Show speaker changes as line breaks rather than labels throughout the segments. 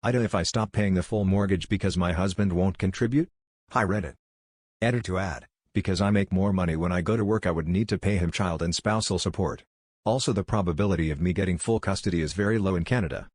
Ida, if I stop paying the full mortgage because my husband won't contribute? Hi Reddit. Edit to add, because I make more money when I go to work I would need to pay him child and spousal support. Also the probability of me getting full custody is very low in Canada.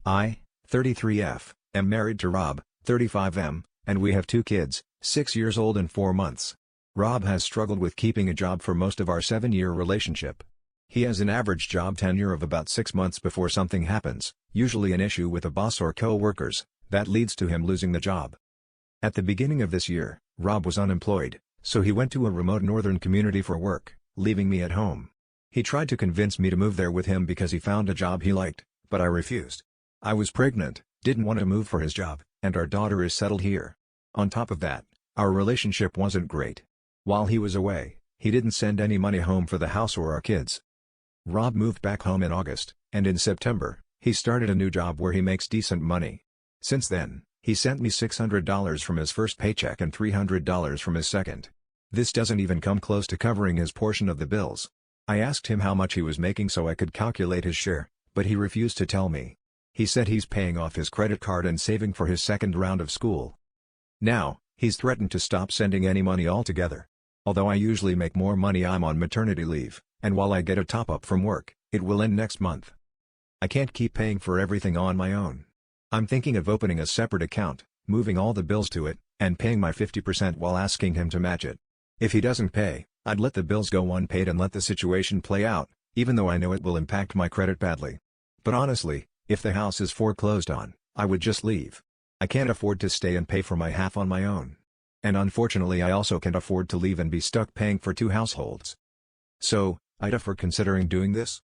I, 33F, am married to Rob, 35M, and we have 2 kids, 6 years old and 4 months. Rob has struggled with keeping a job for most of our 7-year relationship. He has an average job tenure of about 6 months before something happens, usually an issue with a boss or co-workers, that leads to him losing the job. At the beginning of this year, Rob was unemployed, so he went to a remote northern community for work, leaving me at home. He tried to convince me to move there with him because he found a job he liked, but I refused. I was pregnant, didn't want to move for his job, and our daughter is settled here. On top of that, our relationship wasn't great. While he was away, he didn't send any money home for the house or our kids. Rob moved back home in August, and in September, he started a new job where he makes decent money. Since then, he sent me $600 from his first paycheck and $300 from his second. This doesn't even come close to covering his portion of the bills. I asked him how much he was making so I could calculate his share, but he refused to tell me. He said he's paying off his credit card and saving for his second round of school. Now, he's threatened to stop sending any money altogether. Although I usually make more money, I'm on maternity leave, and while I get a top-up from work, it will end next month. I can't keep paying for everything on my own. I'm thinking of opening a separate account, moving all the bills to it, and paying my 50% while asking him to match it. If he doesn't pay, I'd let the bills go unpaid and let the situation play out, even though I know it will impact my credit badly. But honestly, if the house is foreclosed on, I would just leave. I can't afford to stay and pay for my half on my own. And unfortunately I also can't afford to leave and be stuck paying for 2 households. So, Ida, for considering doing this?